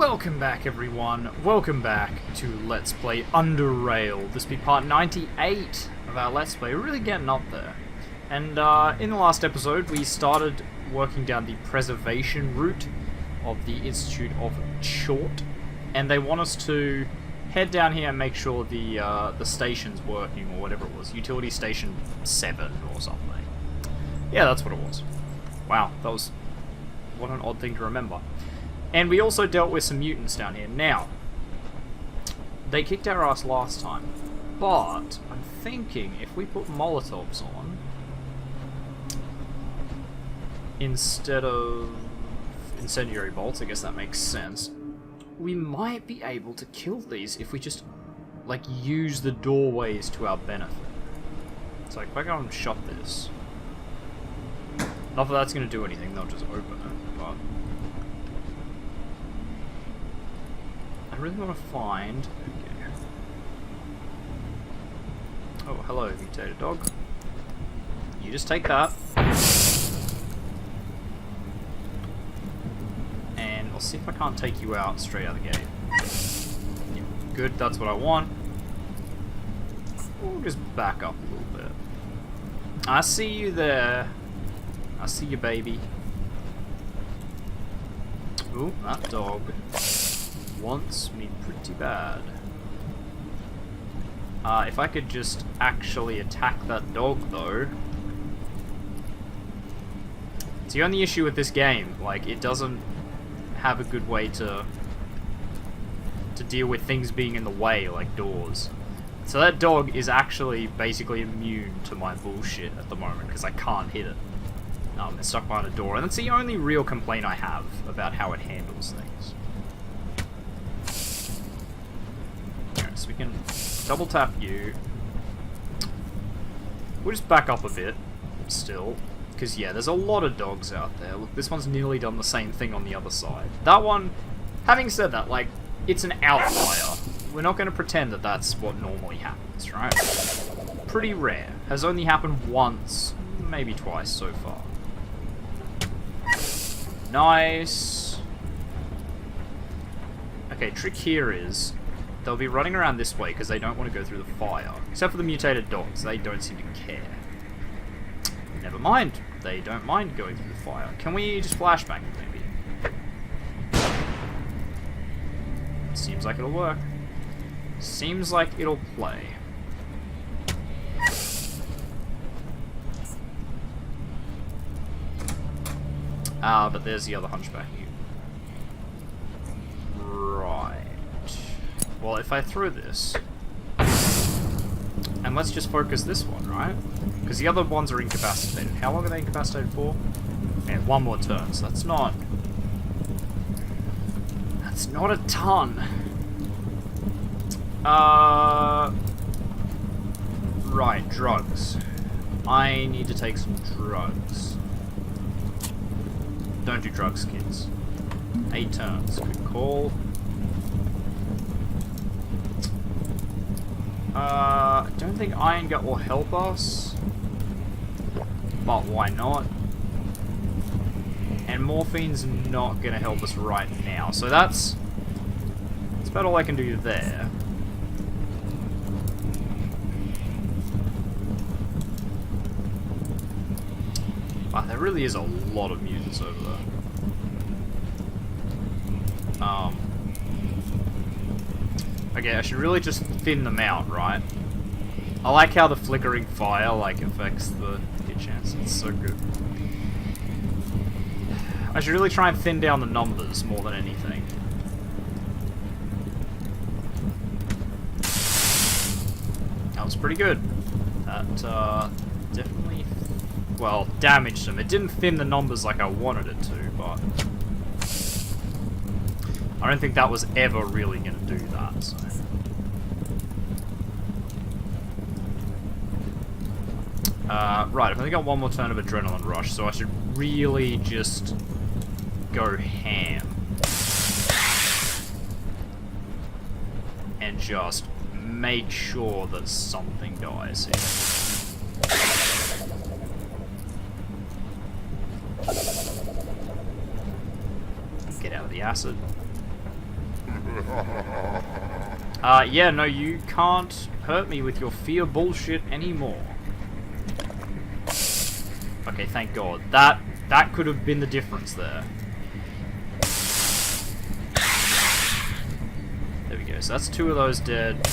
Welcome back, everyone. Welcome back to Let's Play UnderRail. This will be part 98 of our Let's Play. We're really getting up there. And in the last episode, we started working down the preservation route of the Institute of Short, and they want us to head down here and make sure the station's working, or whatever it was. Utility Station 7 or something. Yeah, that's what it was. Wow, what an odd thing to remember. And we also dealt with some mutants down here. Now, they kicked our ass last time, but I'm thinking if we put Molotovs on instead of incendiary bolts, I guess that makes sense, we might be able to kill these if we just, like, use the doorways to our benefit. It's like, if I go and shut this, not that that's going to do anything, they'll just open it, but I really want to find... Okay. Oh, hello, mutated dog. You just take that. And I'll see if I can't take you out straight out of the gate. Yeah, good, that's what I want. We'll just back up a little bit. I see you there. I see you, baby. Ooh, that dog wants me pretty bad. If I could just actually attack that dog, though. It's the only issue with this game. Like, it doesn't have a good way to deal with things being in the way, like doors. So that dog is actually basically immune to my bullshit at the moment, because I can't hit it. It's stuck behind a door, and that's the only real complaint I have about how it handles things. Alright, so we can double tap you. We'll just back up a bit, still, because yeah, there's a lot of dogs out there. Look, this one's nearly done the same thing on the other side. That one, having said that, like, it's an outlier. We're not going to pretend that that's what normally happens, right? Pretty rare. Has only happened once, maybe twice so far. Nice. Okay, trick here is they'll be running around this way because they don't want to go through the fire. Except for the mutated dogs, they don't seem to care. Never mind, they don't mind going through the fire. Can we just flashbang maybe? Seems like it'll work. Seems like it'll play. But there's the other hunchback here. Right. Well, if I throw this... And let's just focus this one, right? Because the other ones are incapacitated. How long are they incapacitated for? And one more turn, so that's not... That's not a ton. Right, drugs. I need to take some drugs. Don't do drugs, kids. 8 turns. Good call. I don't think Iron Gut will help us. But why not? And Morphine's not going to help us right now. So that's about all I can do there. Wow, there really is a lot of mutants over there. Okay, I should really just thin them out, right? I like how the flickering fire, like, affects the hit chance. It's so good. I should really try and thin down the numbers more than anything. That was pretty good. That, definitely... well, damaged them. It didn't thin the numbers like I wanted it to, but I don't think that was ever really going to do that, so. Right, I've only got one more turn of Adrenaline Rush, so I should really just go ham. And just make sure that something dies here. Get out of the acid. Yeah, no, you can't hurt me with your fear bullshit anymore. Okay, thank God. That could have been the difference there. There we go. So that's 2 of those dead.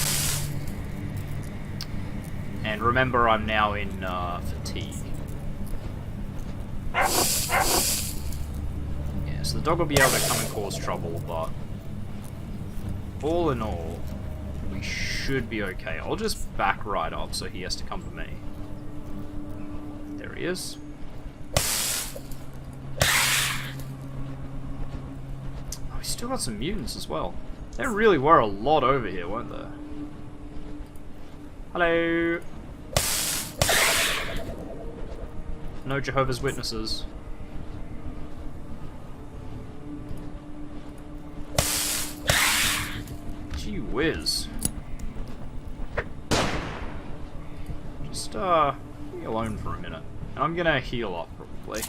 And remember, I'm now in fatigue. Yeah, so the dog will be able to come and cause trouble, but all in all, we should be okay. I'll just back right up so he has to come to me. There he is. Oh, we still got some mutants as well. There really were a lot over here, weren't there? Hello. No Jehovah's Witnesses. Gee whiz. Just, leave me alone for a minute. And I'm gonna heal up, probably.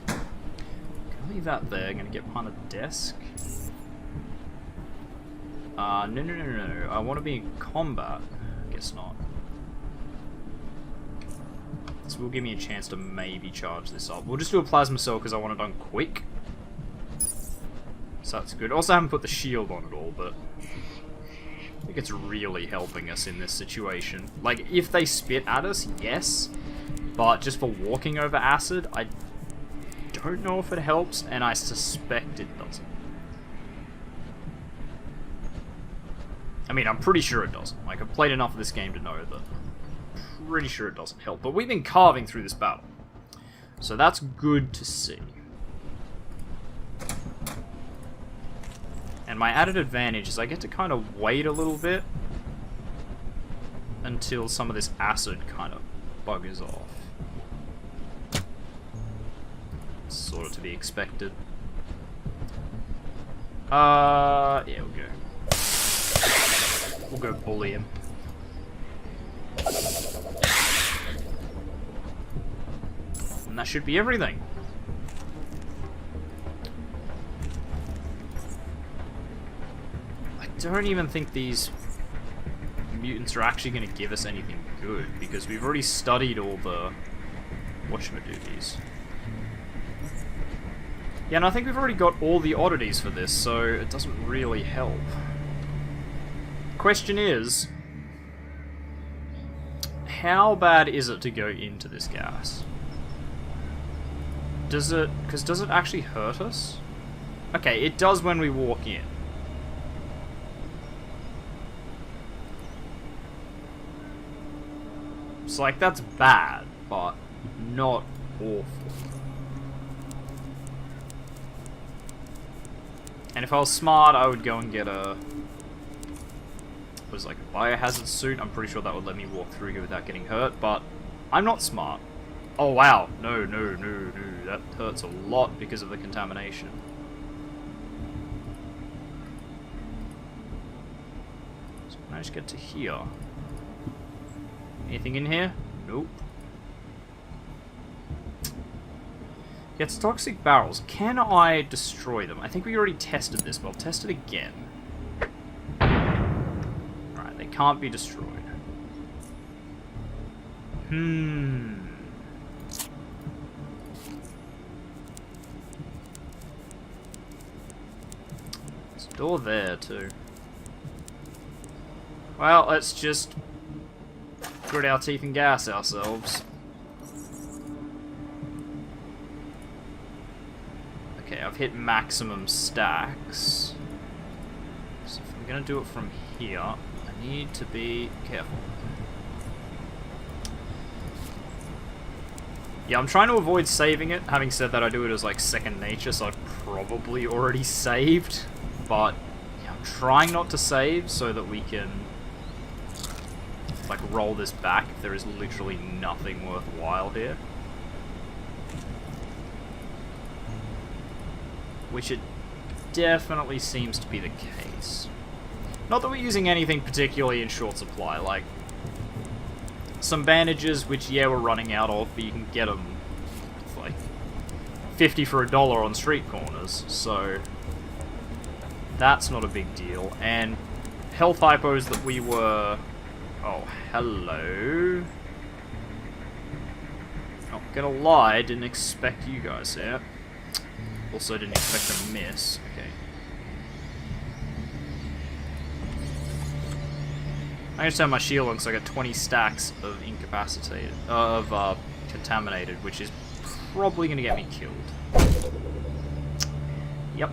Gonna leave that there, gonna get behind the desk. No. I want to be in combat. Guess not. This will give me a chance to maybe charge this up. We'll just do a plasma cell because I want it done quick. So that's good. Also, I haven't put the shield on at all, but I think it's really helping us in this situation. Like, if they spit at us, yes. But just for walking over acid, I don't know if it helps, and I suspect it doesn't. I mean, I'm pretty sure it doesn't. Like, I've played enough of this game to know that I'm pretty sure it doesn't help. But we've been carving through this battle. So that's good to see. And my added advantage is I get to kind of wait a little bit until some of this acid kind of buggers off. Sort of to be expected. Yeah, we'll go. We'll go bully him. And that should be everything. I don't even think these mutants are actually going to give us anything good, because we've already studied all the whatchamadoodies. Yeah, and I think we've already got all the oddities for this, so it doesn't really help. Question is, how bad is it to go into this gas? Does it actually hurt us? Okay, it does when we walk in. It's like, that's bad, but not awful. And if I was smart, I would go and get a... was like a biohazard suit. I'm pretty sure that would let me walk through here without getting hurt, but I'm not smart. Oh wow, no, that hurts a lot because of the contamination. So can I just get to here? Anything in here? Nope. Gets toxic barrels. Can I destroy them? I think we already tested this, but I'll test it again. Can't be destroyed. There's a door there too. Well, let's just grit our teeth and gas ourselves. Okay, I've hit maximum stacks. So if I'm gonna do it from here, need to be careful. Yeah, I'm trying to avoid saving it. Having said that, I do it as like second nature, so I've probably already saved. But yeah, I'm trying not to save so that we can like roll this back if there is literally nothing worthwhile here. Which it definitely seems to be the case. Not that we're using anything particularly in short supply, like some bandages, which, yeah, we're running out of, but you can get them with, like, 50 for $1 on street corners, so that's not a big deal. And health hypos that we were... Oh, hello. Not gonna lie, didn't expect you guys there. Also didn't expect a miss. Okay. I'm gonna turn my shield on because I got 20 stacks of incapacitated, contaminated, which is probably gonna get me killed. Yep.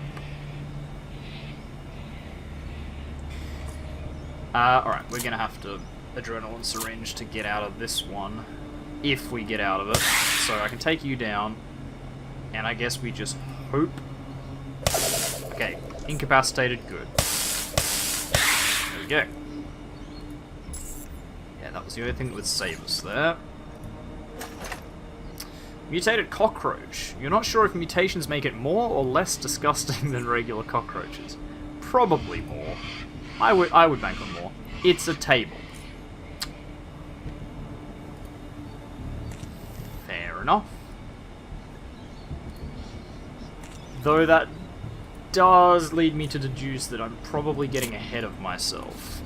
Alright, we're gonna have to adrenaline syringe to get out of this one, if we get out of it. So I can take you down, and I guess we just hope. Okay, incapacitated, good. There we go. Yeah, that was the only thing that would save us there. Mutated cockroach. You're not sure if mutations make it more or less disgusting than regular cockroaches. Probably more. I would bank on more. It's a table. Fair enough. Though that does lead me to deduce that I'm probably getting ahead of myself.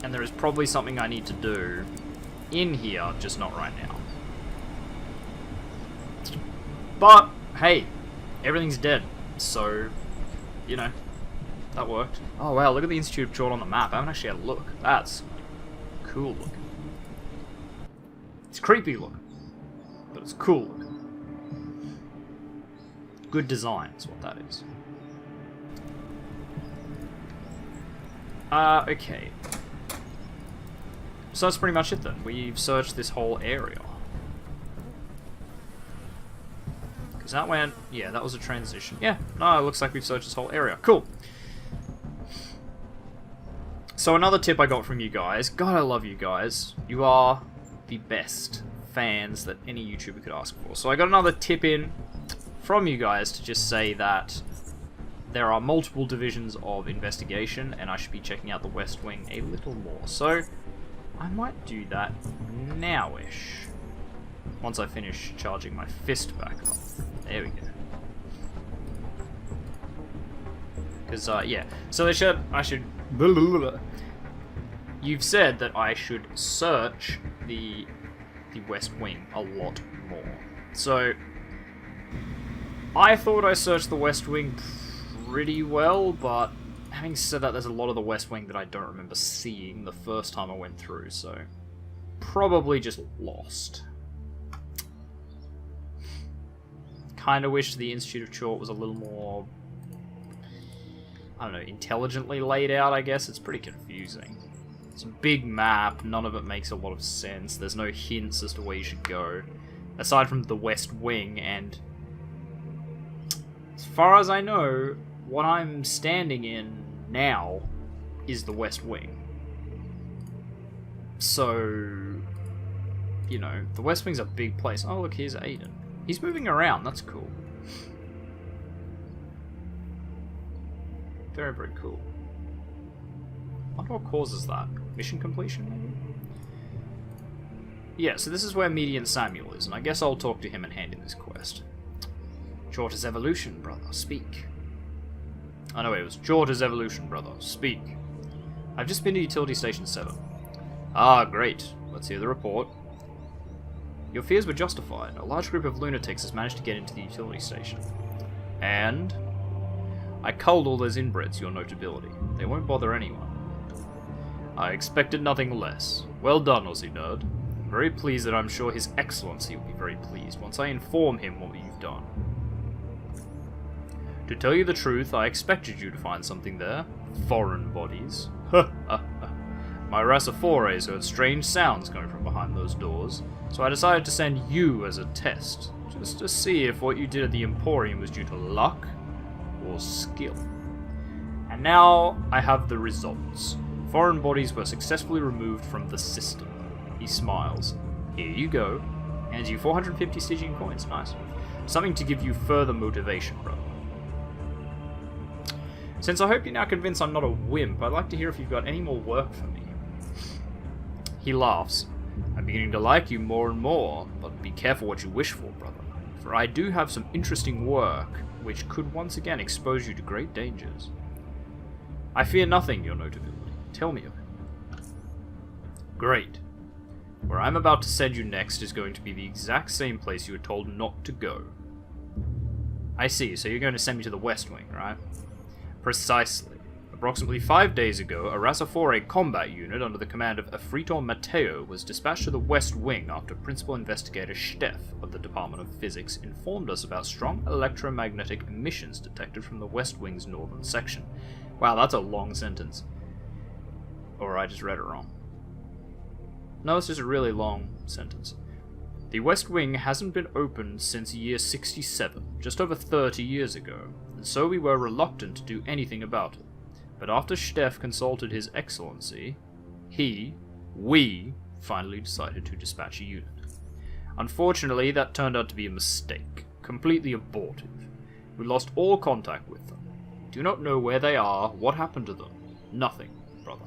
And there is probably something I need to do in here, just not right now. But, hey, everything's dead, so, you know, that worked. Oh wow, look at the Institute of Chort on the map. I haven't actually had a look. That's cool looking. It's creepy looking, but it's cool looking. Good design is what that is. Okay. So that's pretty much it then. We've searched this whole area. Because that went... Yeah, that was a transition. Yeah, no, it looks like we've searched this whole area. Cool. So another tip I got from you guys. God, I love you guys. You are the best fans that any YouTuber could ask for. So I got another tip in from you guys to just say that there are multiple divisions of investigation and I should be checking out the West Wing a little more. So I might do that now-ish. Once I finish charging my fist back up. There we go. Because, yeah. So I should... You've said that I should search the West Wing a lot more. So, I thought I searched the West Wing pretty well, but having said that, there's a lot of the West Wing that I don't remember seeing the first time I went through, so probably just lost. Kinda wish the Institute of Chort was a little more, I don't know, intelligently laid out, I guess. It's pretty confusing. It's a big map, none of it makes a lot of sense. There's no hints as to where you should go, aside from the West Wing, and as far as I know, what I'm standing in now is the West Wing. So, you know, the West Wing's a big place. Oh, look, here's Aiden. He's moving around, that's cool. Very, very cool. I wonder what causes that. Mission completion, maybe? Yeah, so this is where Median Samuel is, and I guess I'll talk to him and hand in this quest. Chort's evolution, brother, speak. Oh no, it was Chort's evolution, brother, speak. I've just been to Utility Station 7. Ah, great. Let's hear the report. Your fears were justified. A large group of lunatics has managed to get into the utility station. And I culled all those inbreds, your notability. They won't bother anyone. I expected nothing less. Well done, UnderRail. I'm very pleased that I'm sure His Excellency will be very pleased once I inform him what you've done. To tell you the truth, I expected you to find something there. Foreign bodies. My Racifores heard strange sounds coming from behind those doors, so I decided to send you as a test, just to see if what you did at the Emporium was due to luck or skill. And now I have the results. Foreign bodies were successfully removed from the system. He smiles. Here you go. Hands you 450 Stygian coins. Nice. Something to give you further motivation, brother. Since I hope you're now convinced I'm not a wimp, I'd like to hear if you've got any more work for me. He laughs. I'm beginning to like you more and more, but be careful what you wish for, brother. for I do have some interesting work which could once again expose you to great dangers. I fear nothing, your notability. Tell me of it. Great. Where I'm about to send you next is going to be the exact same place you were told not to go. I see, so you're going to send me to the West Wing, right? Precisely. Approximately 5 days ago, a Rasafore combat unit under the command of Afritor Mateo was dispatched to the West Wing after Principal Investigator Steff of the Department of Physics informed us about strong electromagnetic emissions detected from the West Wing's northern section. Wow, that's a long sentence. Or I just read it wrong. No, it's just a really long sentence. The West Wing hasn't been opened since year 67, just over 30 years ago, and so we were reluctant to do anything about it. But after Steff consulted His Excellency, we finally decided to dispatch a unit. Unfortunately, that turned out to be a mistake, completely abortive. We lost all contact with them. Do not know where they are, what happened to them. Nothing, brother.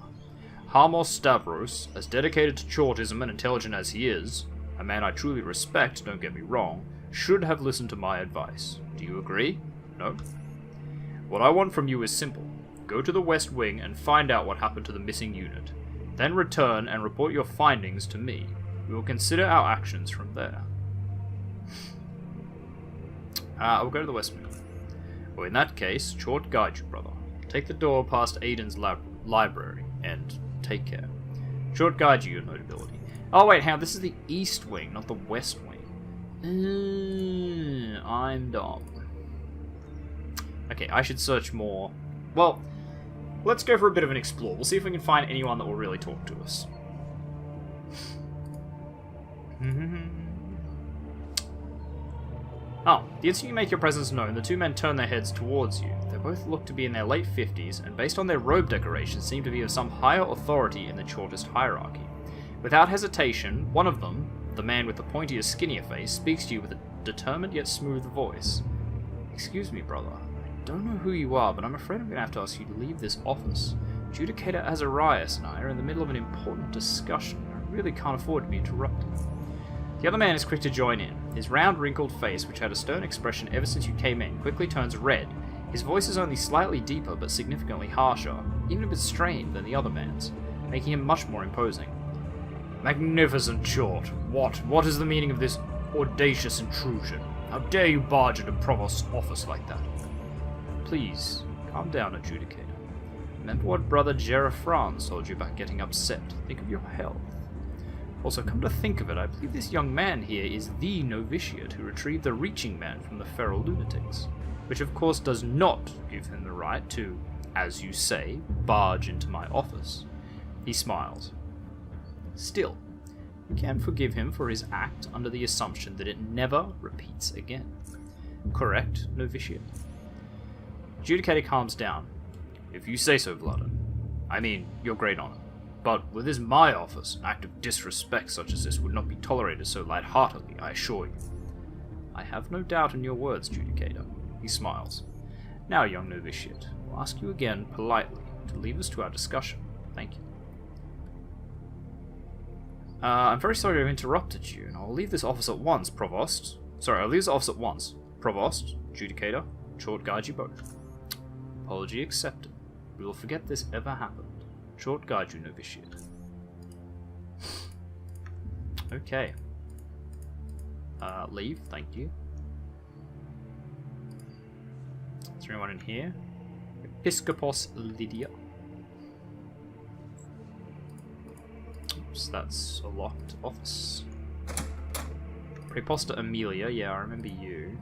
Harmos Stavros, as dedicated to Chortism and intelligent as he is, a man I truly respect, don't get me wrong, should have listened to my advice. Do you agree? No? What I want from you is simple. Go to the West Wing and find out what happened to the missing unit. Then return and report your findings to me. We will consider our actions from there. I will go to the West Wing. Well, in that case, short guide you, brother. Take the door past Aiden's library, and take care. Short guide you, your notability. Oh wait, hang on, this is the East Wing, not the West Wing. I'm dumb. Okay, I should search more. Well, let's go for a bit of an explore. We'll see if we can find anyone that will really talk to us. Oh, the instant you make your presence known, the two men turn their heads towards you. They both look to be in their late 50s, and based on their robe decorations, seem to be of some higher authority in the Chortist hierarchy. Without hesitation, one of them, the man with the pointier, skinnier face, speaks to you with a determined yet smooth voice. Excuse me, brother. I don't know who you are, but I'm afraid I'm going to have to ask you to leave this office. Adjudicator Azarias and I are in the middle of an important discussion. I really can't afford to be interrupted. The other man is quick to join in. His round, wrinkled face, which had a stern expression ever since you came in, quickly turns red. His voice is only slightly deeper, but significantly harsher, even a bit strained than the other man's, making him much more imposing. Magnificent Short. What is the meaning of this audacious intrusion? How dare you barge into Provost's office like that? Please, calm down, Adjudicator. Remember what Brother Gerafran told you about getting upset. Think of your health. Also, come to think of it, I believe this young man here is the novitiate who retrieved the Reaching Man from the feral lunatics, which of course does not give him the right to, as you say, barge into my office. He smiles. Still, you can forgive him for his act under the assumption that it never repeats again. Correct, novitiate? Adjudicator calms down. If you say so, Vladan. I mean, your great honor. But with this my office, an act of disrespect such as this would not be tolerated so light-heartedly, I assure you. I have no doubt in your words, Adjudicator. He smiles. Now, young novitiate, I'll ask you again, politely, to leave us to our discussion. Thank you. I'm very sorry to have interrupted you, and I'll leave this office at once, Provost. Sorry, I'll leave this office at once. Provost, Adjudicator, short guide you both. Apology accepted. We will forget this ever happened. Short guide you, novitiate. Okay. Leave, thank you. Is there anyone in here? Episcopos Lydia. Oops, that's a locked office. Preposta Amelia, yeah, I remember you.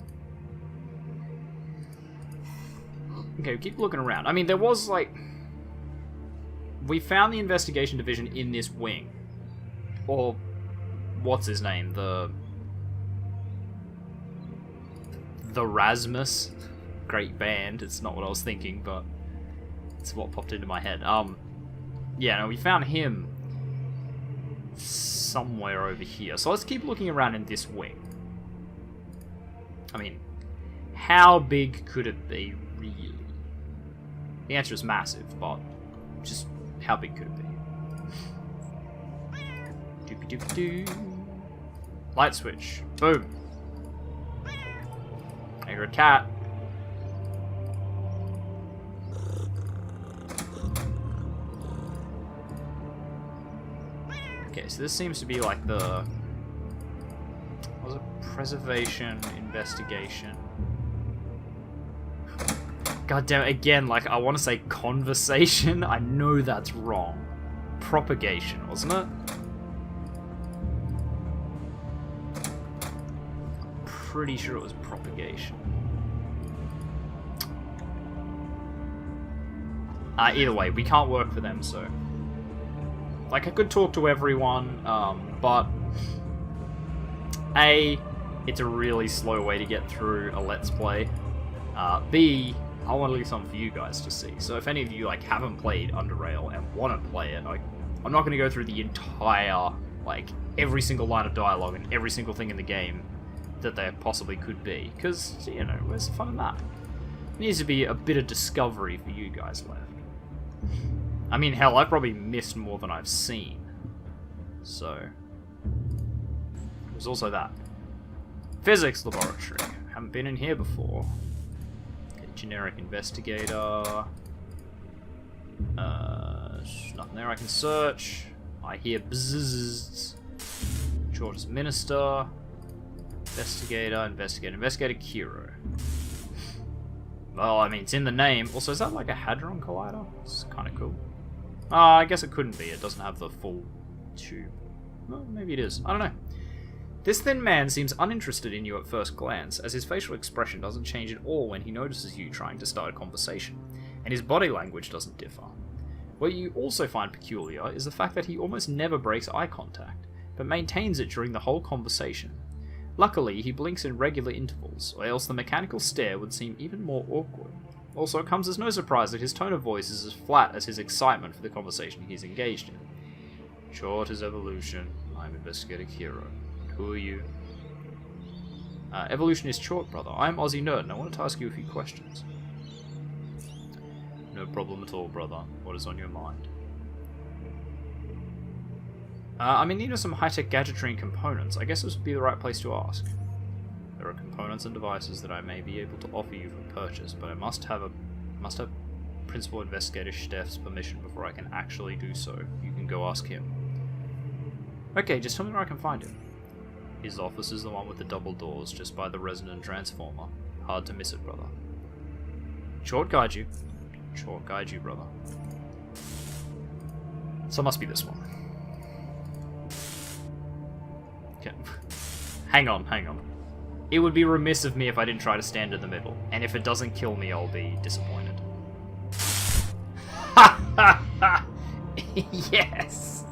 Okay, keep looking around. I mean, there was, like... We found the investigation division in this wing. Or, what's his name? The Rasmus. Great band. It's not what I was thinking, but it's what popped into my head. Yeah, no, we found him somewhere over here. So let's keep looking around in this wing. I mean, how big could it be, really? The answer is massive, but just how big could it be? Doopy doopy doo. Light switch. Boom. I hear a cat. Okay, so this seems to be like the... What was it? Preservation, investigation. God damn it, again, like, I want to say conversation. I know that's wrong. Propagation, wasn't it? Pretty sure it was propagation. Either way, we can't work for them, so... Like, I could talk to everyone, but... A, it's a really slow way to get through a Let's Play. B, I want to leave something for you guys to see. So if any of you, like, haven't played UnderRail and want to play it, like, I'm not going to go through the entire, like, every single line of dialogue and every single thing in the game that there possibly could be. Because, you know, where's the fun in that? There needs to be a bit of discovery for you guys left. I mean, hell, I've probably missed more than I've seen. So, there's also that. Physics laboratory. Haven't been in here before. Okay, generic investigator. Nothing there I can search. I hear bzzz. George's minister. Investigator Kiro. Well, I mean, it's in the name. Also, is that like a Hadron Collider? It's kind of cool. I guess it couldn't be. It doesn't have the full tube. Well, maybe it is. I don't know. This thin man seems uninterested in you at first glance, as his facial expression doesn't change at all when he notices you trying to start a conversation, and his body language doesn't differ. What you also find peculiar is the fact that he almost never breaks eye contact, but maintains it during the whole conversation. Luckily, he blinks in regular intervals, or else the mechanical stare would seem even more awkward. Also, it comes as no surprise that his tone of voice is as flat as his excitement for the conversation he's engaged in. Short is evolution. I'm Investigator Kiro. Who are you? Evolution is short, brother. I'm TheOzzieNerd, and I wanted to ask you a few questions. No problem at all, brother. What is on your mind? I'm in need of some high-tech gadgetry and components. I guess this would be the right place to ask. There are components and devices that I may be able to offer you for purchase, but I must have Principal Investigator Steff's permission before I can actually do so. You can go ask him. Okay, just tell me where I can find him. His office is the one with the double doors, just by the resonant transformer. Hard to miss it, brother. Short guide you. Short guide you, brother. So it must be this one. Okay. Hang on. It would be remiss of me if I didn't try to stand in the middle, and if it doesn't kill me, I'll be disappointed. Yes!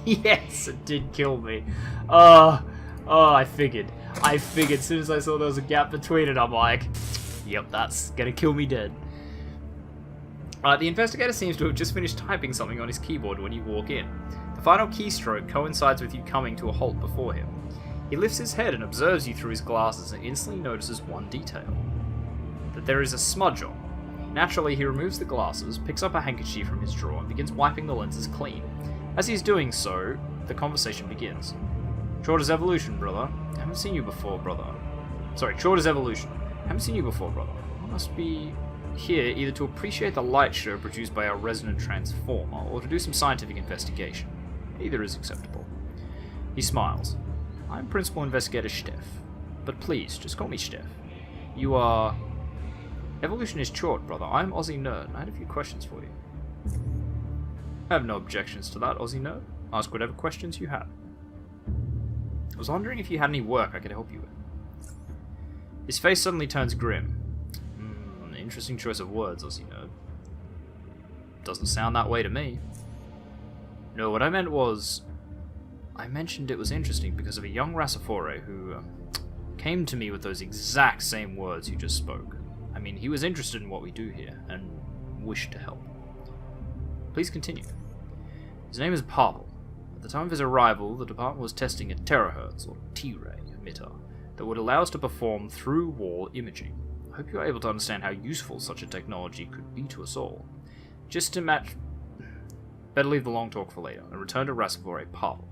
Yes, it did kill me. I figured. As soon as I saw there was a gap between it, I'm like, yep, that's gonna kill me dead. The investigator seems to have just finished typing something on his keyboard when you walk in. The final keystroke coincides with you coming to a halt before him. He lifts his head and observes you through his glasses and instantly notices one detail. That there is a smudge on. Naturally, he removes the glasses, picks up a handkerchief from his drawer, and begins wiping the lenses clean. As he's doing so, the conversation begins. Short is evolution, brother. Haven't seen you before, brother. Sorry, short is evolution. Haven't seen you before, brother. I must be here either to appreciate the light show produced by our resonant transformer, or to do some scientific investigation. Either is acceptable. He smiles. I'm Principal Investigator Steff. But please, just call me Steff. You are... Evolution is short, brother. I'm TheOzzieNerd, and I had a few questions for you. I have no objections to that, TheOzzieNerd. Ask whatever questions you have. I was wondering if you had any work I could help you with. His face suddenly turns grim. Interesting choice of words, TheOzzieNerd. Doesn't sound that way to me. No, what I meant was... I mentioned it was interesting because of a young Rasifore who came to me with those exact same words you just spoke. I mean, he was interested in what we do here, and wished to help. Please continue. His name is Pavel. At the time of his arrival, the department was testing a terahertz, or T-ray, emitter, that would allow us to perform through-wall imaging. I hope you are able to understand how useful such a technology could be to us all. Just to match... Better leave the long talk for later, and return to Rasifore Pavel.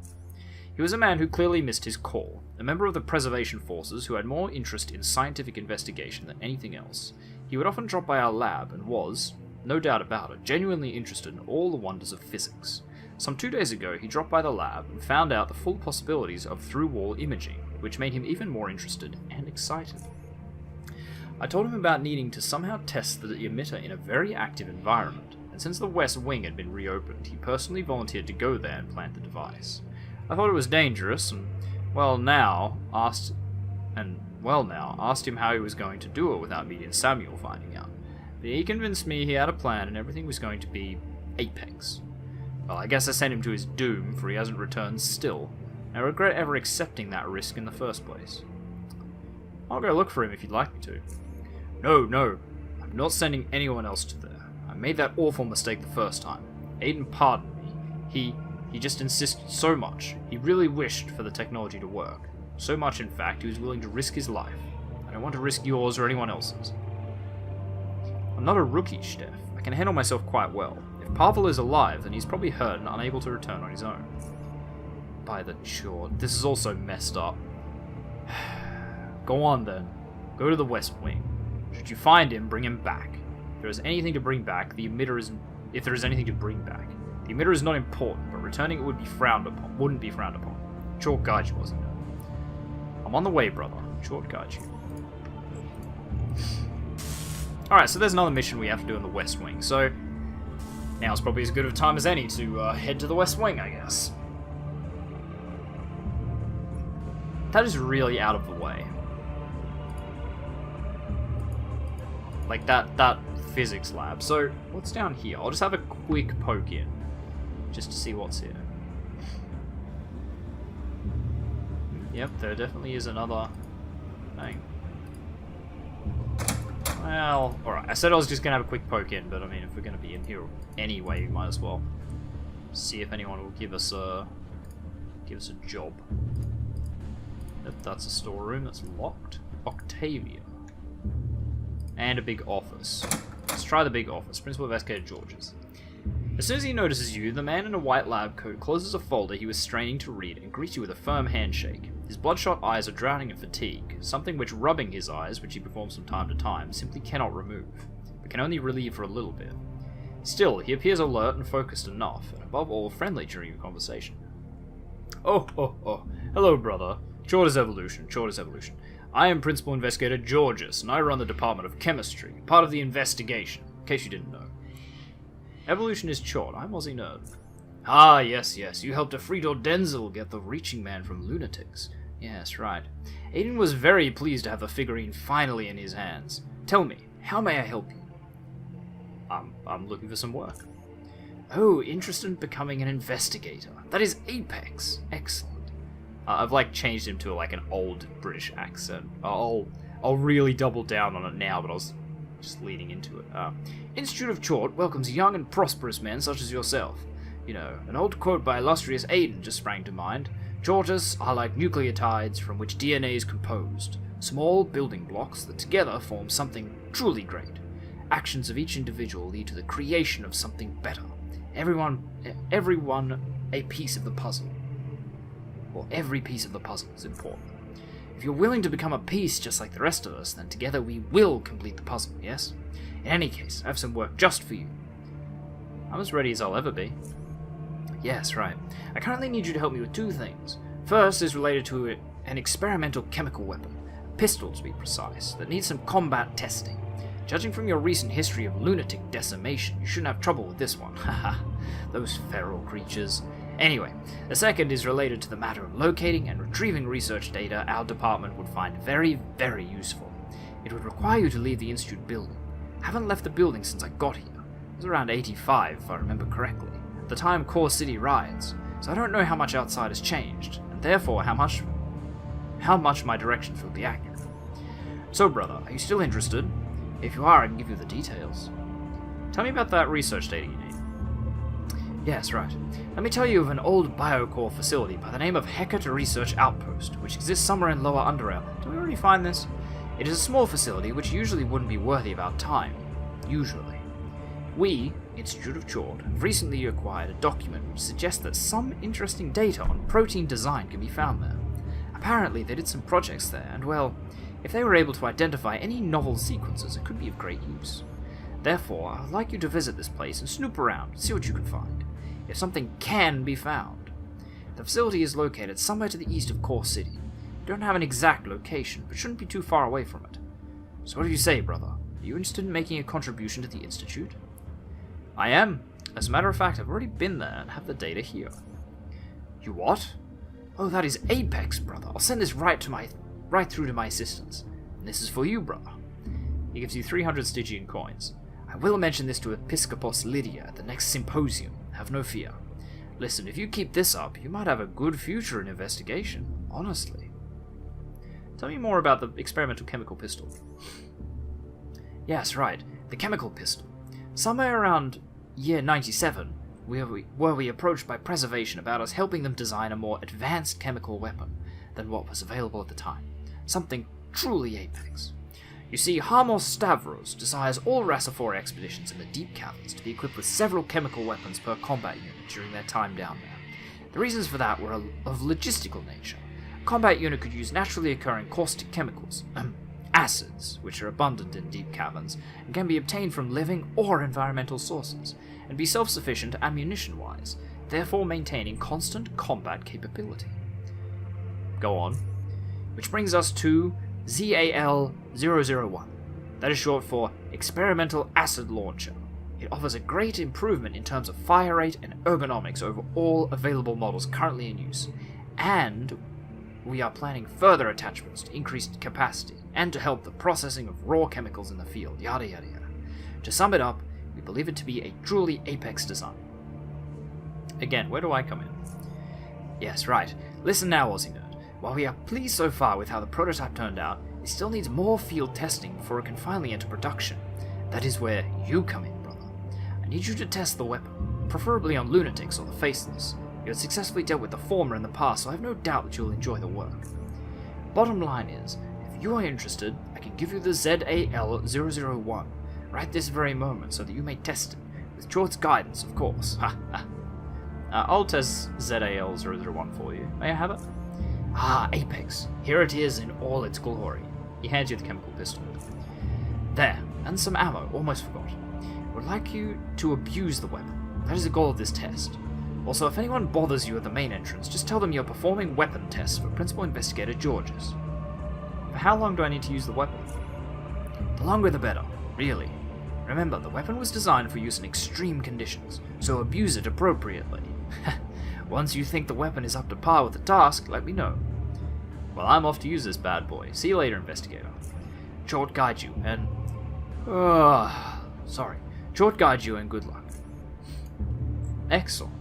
He was a man who clearly missed his call, a member of the preservation forces who had more interest in scientific investigation than anything else. He would often drop by our lab and was, no doubt about it, genuinely interested in all the wonders of physics. Some 2 days ago, he dropped by the lab and found out the full possibilities of through-wall imaging, which made him even more interested and excited. I told him about needing to somehow test the emitter in a very active environment, and since the West Wing had been reopened, he personally volunteered to go there and plant the device. I thought it was dangerous, and now asked him how he was going to do it without me and Samuel finding out. But he convinced me he had a plan and everything was going to be apex. Well, I guess I sent him to his doom, for he hasn't returned still. I regret ever accepting that risk in the first place. I'll go look for him if you'd like me to. No, I'm not sending anyone else to there. I made that awful mistake the first time. Aiden pardoned me. He just insisted so much. He really wished for the technology to work. So much, in fact, he was willing to risk his life. I don't want to risk yours or anyone else's. I'm not a rookie, Steph. I can handle myself quite well. If Pavel is alive, then he's probably hurt and unable to return on his own. By the chord, this is also messed up. Go on then. Go to the West Wing. Should you find him, bring him back. If there is anything to bring back, the emitter is... If there is anything to bring back. The emitter is not important, but returning it wouldn't be frowned upon. Short guide you, wasn't it? I'm on the way, brother. Short guide you. Alright, so there's another mission we have to do in the West Wing, so now's probably as good of a time as any to head to the West Wing, I guess. That is really out of the way. Like, that physics lab. So, what's down here? I'll just have a quick poke in, just to see what's here. Yep, there definitely is another thing. Well, alright, I said I was just gonna have a quick poke in, but I mean, if we're gonna be in here anyway, we might as well see if anyone will give us a job. Yep, that's a storeroom that's locked. Octavia. And a big office. Let's try the big office. Principal Investigator Georges. As soon as he notices you, the man in a white lab coat closes a folder he was straining to read and greets you with a firm handshake. His bloodshot eyes are drowning in fatigue, something which rubbing his eyes, which he performs from time to time, simply cannot remove, but can only relieve for a little bit. Still, he appears alert and focused enough, and above all, friendly during your conversation. Oh. Hello, brother. Short as evolution. I am Principal Investigator Georges, and I run the Department of Chemistry, part of the investigation, in case you didn't know. Evolution is short. I'm UnderRail. Ah, yes, you helped Afrido Denzel get the Reaching Man from Lunatics. Yes, right. Aiden was very pleased to have the figurine finally in his hands. Tell me, how may I help you? I'm looking for some work. Oh, interested in becoming an investigator. That is Apex. Excellent. I've changed him to an old British accent. I'll really double down on it now, but I was just leading into it. Institute of Chort welcomes young and prosperous men such as yourself. You know, an old quote by illustrious Aiden just sprang to mind. Chorters are like nucleotides from which DNA is composed. Small building blocks that together form something truly great. Actions of each individual lead to the creation of something better. Everyone a piece of the puzzle. Well, every piece of the puzzle is important. If you're willing to become a piece just like the rest of us, then together we will complete the puzzle, yes? In any case, I have some work just for you. I'm as ready as I'll ever be. Yes, right. I currently need you to help me with two things. First is related to an experimental chemical weapon, a pistol to be precise, that needs some combat testing. Judging from your recent history of lunatic decimation, you shouldn't have trouble with this one. Haha, those feral creatures. Anyway, the second is related to the matter of locating and retrieving research data our department would find very, very useful. It would require you to leave the Institute building. I haven't left the building since I got here. It was around 85, if I remember correctly. At the time Core City riots, so I don't know how much outside has changed, and therefore how much my directions will be accurate. So, brother, are you still interested? If you are, I can give you the details. Tell me about that research data you need. Yes, right. Let me tell you of an old biocore facility by the name of Hecate Research Outpost, which exists somewhere in lower UnderRail. Did we already find this? It is a small facility which usually wouldn't be worthy of our time. Usually. We, Institute of Chord, have recently acquired a document which suggests that some interesting data on protein design can be found there. Apparently they did some projects there, and well, if they were able to identify any novel sequences, it could be of great use. Therefore, I would like you to visit this place and snoop around, see what you can find. If something can be found. The facility is located somewhere to the east of Core City. We don't have an exact location, but shouldn't be too far away from it. So what do you say, brother? Are you interested in making a contribution to the Institute? I am. As a matter of fact, I've already been there and have the data here. You what? Oh, that is Apex, brother. I'll send this right through to my assistants. And this is for you, brother. He gives you 300 Stygian coins. I will mention this to Episcopos Lydia at the next symposium. Have no fear. Listen, if you keep this up, you might have a good future in investigation. Honestly. Tell me more about the experimental chemical pistol. Yes, right. The chemical pistol. Somewhere around year 97, were we approached by Preservation about us helping them design a more advanced chemical weapon than what was available at the time. Something truly Apex. You see, Harmos Stavros desires all Rasiphora expeditions in the deep caverns to be equipped with several chemical weapons per combat unit during their time down there. The reasons for that were of logistical nature. A combat unit could use naturally occurring caustic chemicals, acids, which are abundant in deep caverns, and can be obtained from living or environmental sources, and be self-sufficient ammunition-wise, therefore maintaining constant combat capability. Go on. Which brings us to ZAL-001. That is short for Experimental Acid Launcher. It offers a great improvement in terms of fire rate and ergonomics over all available models currently in use, and we are planning further attachments to increase capacity and to help the processing of raw chemicals in the field, yada yada yada. To sum it up, we believe it to be a truly Apex design. Again, where do I come in? Yes, right. Listen now, AussieNerd. While we are pleased so far with how the prototype turned out, it still needs more field testing before it can finally enter production. That is where you come in, brother. I need you to test the weapon, preferably on lunatics or the faceless. You have successfully dealt with the former in the past, so I have no doubt that you will enjoy the work. Bottom line is, if you are interested, I can give you the ZAL-001 right this very moment so that you may test it, with George's guidance, of course. I'll test ZAL-001 for you. May I have it? Ah, Apex. Here it is in all its glory. He hands you the chemical pistol. There, and some ammo, almost forgot. I would like you to abuse the weapon. That is the goal of this test. Also, if anyone bothers you at the main entrance, just tell them you're performing weapon tests for Principal Investigator Georges. For how long do I need to use the weapon? The longer the better, really. Remember, the weapon was designed for use in extreme conditions, so abuse it appropriately. Once you think the weapon is up to par with the task, let me know. Well, I'm off to use this bad boy. See you later, Investigator. Short guide you, and... Short guide you, and good luck. Excellent.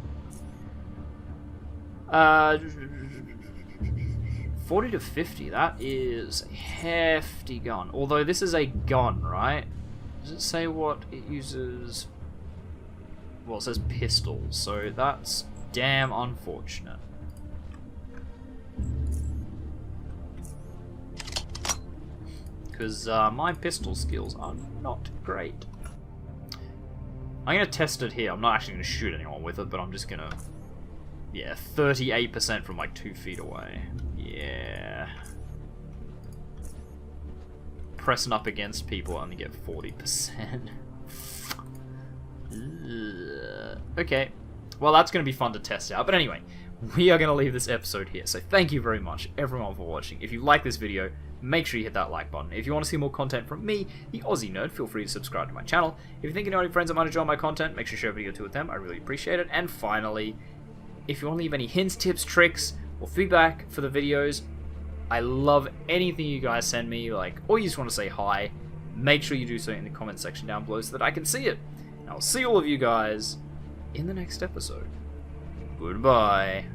40 to 50, that is a hefty gun. Although this is a gun, right? Does it say what it uses? Well, it says pistols, so that's damn unfortunate. Because my pistol skills are not great. I'm going to test it here. I'm not actually going to shoot anyone with it, but I'm just going to... Yeah, 38% from like 2 feet away. Yeah. Pressing up against people, I only get 40%. Okay. Well, that's going to be fun to test out. But anyway, we are going to leave this episode here. So thank you very much, everyone, for watching. If you like this video, make sure you hit that like button. If you want to see more content from me, the AussieNerd, feel free to subscribe to my channel. If you think you know any friends that might enjoy my content, make sure you share a video to with them. I really appreciate it. And finally, if you want to leave any hints, tips, tricks, or feedback for the videos, I love anything you guys send me, like, or you just want to say hi, make sure you do so in the comment section down below so that I can see it. And I'll see all of you guys in the next episode. Goodbye.